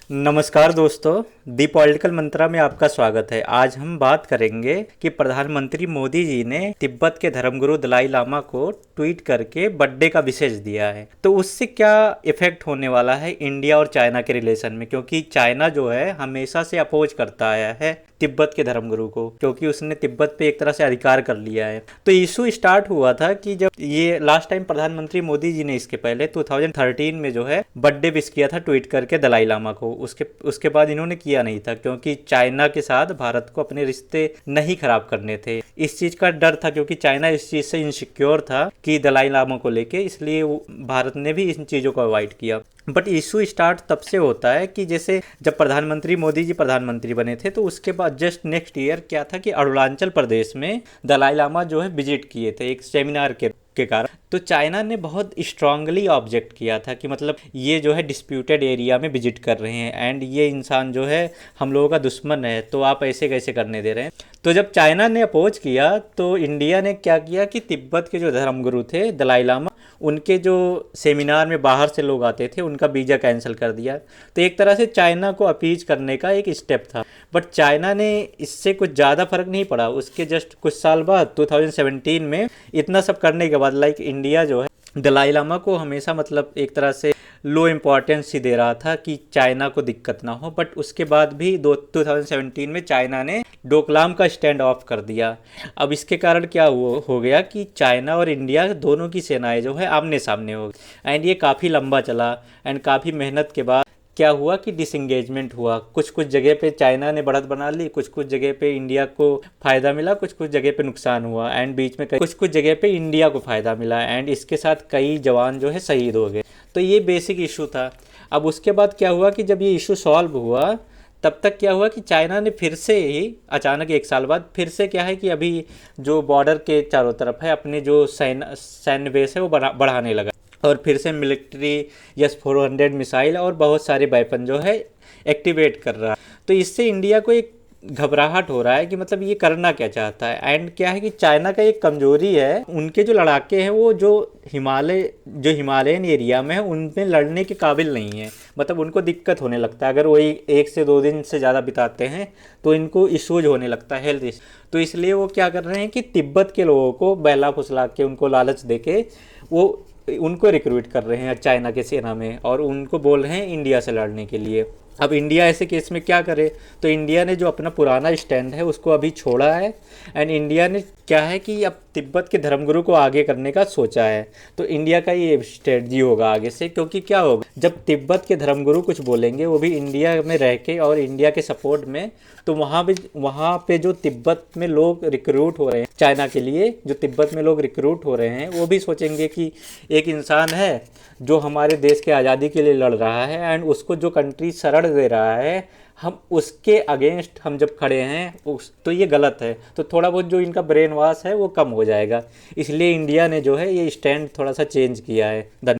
नमस्कार दोस्तों, the political मंत्रा में आपका स्वागत है। आज हम बात करेंगे कि प्रधानमंत्री मोदी जी ने तिब्बत के धर्मगुरु दलाई लामा को ट्वीट करके बर्थडे का विशेष दिया है। तो उससे क्या इफेक्ट होने वाला है इंडिया और चाइना के रिलेशन में, क्योंकि चाइना जो है हमेशा से अपोज करता आया है तिब्बत के धर्मगुरु को, क्योंकि उसने तिब्बत पे एक तरह से अधिकार कर लिया है। तो इशू स्टार्ट हुआ था कि जब ये लास्ट टाइम प्रधानमंत्री मोदी जी ने इसके पहले 2013 में जो है बर्थडे विश किया था ट्वीट करके दलाई लामा को। उसके बाद इन्होंने किया नहीं था, क्योंकि चाइना के साथ भारत को अपने रिश्ते नहीं खराब करने थे। इस चीज का डर था, क्योंकि चाइना इस चीज से इनसिक्योर था कि दलाई लामा को लेके, इसलिए भारत ने भी इन चीजों को अवॉइड किया। बट इशू स्टार्ट तब से होता है कि जैसे जब प्रधानमंत्री मोदी जी प्रधानमंत्री बने थे, तो उसके बाद जस्ट नेक्स्ट ईयर क्या था कि अरुणाचल प्रदेश में दलाई लामा जो है विजिट किए थे एक सेमिनार के कारण। तो चाइना ने बहुत स्ट्रांगली ऑब्जेक्ट किया था कि मतलब ये जो है डिस्प्यूटेड एरिया में विजिट कर रहे हैं एंड ये इंसान जो है हम लोगों का दुश्मन है, तो आप ऐसे कैसे करने दे रहे हैं। तो जब चाइना ने अपोज किया तो इंडिया ने क्या किया कि तिब्बत के जो धर्मगुरु थे दलाई लामा, उनके जो सेमिनार में बाहर से लोग आते थे उनका वीज़ा कैंसिल कर दिया। तो एक तरह से चाइना को अपीज करने का एक स्टेप था। बट चाइना ने इससे कुछ ज़्यादा फर्क नहीं पड़ा। उसके जस्ट कुछ साल बाद 2017 में इतना सब करने के बाद लाइक इंडिया जो है दलाई लामा को हमेशा मतलब एक तरह से लो इम्पोर्टेंस ही दे रहा था कि चाइना को दिक्कत ना हो। बट उसके बाद भी 2017 में चाइना ने डोकलाम का स्टैंड ऑफ कर दिया। अब इसके कारण क्या हो गया कि चाइना और इंडिया दोनों की सेनाएं जो है आमने सामने हो गई एंड ये काफ़ी लंबा चला एंड काफ़ी मेहनत के बाद क्या हुआ कि डिसंगेजमेंट हुआ। कुछ कुछ जगह पे चाइना ने बढ़त बना ली, कुछ कुछ जगह पे इंडिया को फ़ायदा मिला, कुछ कुछ जगह पे नुकसान हुआ एंड बीच में कुछ कुछ जगह पे इंडिया को फ़ायदा मिला एंड इसके साथ कई जवान जो है शहीद हो गए। तो ये बेसिक इशू था। अब उसके बाद क्या हुआ कि जब ये इशू सॉल्व हुआ, तब तक क्या हुआ कि चाइना ने फिर से ही अचानक एक साल बाद फिर से क्या है कि अभी जो बॉर्डर के चारों तरफ है अपने जो सैन्य बेस है वो बढ़ाने लगा और फिर से मिलिट्री S-400 मिसाइल और बहुत सारे वेपन जो है एक्टिवेट कर रहा है। तो इससे इंडिया को एक घबराहट हो रहा है कि मतलब ये करना क्या चाहता है। एंड क्या है कि चाइना का एक कमजोरी है, उनके जो लड़ाके हैं वो जो हिमालयन एरिया में है उनमें लड़ने के काबिल नहीं है। मतलब उनको दिक्कत होने लगता है, अगर वही 1 से 2 दिन से ज़्यादा बिताते हैं तो इनको इशूज होने लगता है, हेल्थ इशू। तो इसलिए वो क्या कर रहे हैं कि तिब्बत के लोगों को बहला फुसला के उनको लालच दे के वो उनको रिक्रूट कर रहे हैं चाइना के सेना में और उनको बोल रहे हैं इंडिया से लड़ने के लिए। अब इंडिया ऐसे केस में क्या करे, तो इंडिया ने जो अपना पुराना स्टैंड है उसको अभी छोड़ा है एंड इंडिया ने क्या है कि अब तिब्बत के धर्मगुरु को आगे करने का सोचा है। तो इंडिया का ये स्ट्रेटजी होगा आगे से, क्योंकि क्या होगा जब तिब्बत के धर्मगुरु कुछ बोलेंगे वो भी इंडिया में रह के और इंडिया के सपोर्ट में, तो वहाँ पे जो तिब्बत में लोग रिक्रूट हो रहे हैं चाइना के लिए, जो तिब्बत में लोग रिक्रूट हो रहे हैं वो भी सोचेंगे कि एक इंसान है जो हमारे देश के आज़ादी के लिए लड़ रहा है एंड उसको जो कंट्री शरण दे रहा है, हम उसके अगेंस्ट हम जब खड़े हैं तो ये गलत है। तो थोड़ा बहुत जो इनका ब्रेन वॉश है वो कम हो जाएगा। इसलिए इंडिया ने जो है ये स्टैंड थोड़ा सा चेंज किया है।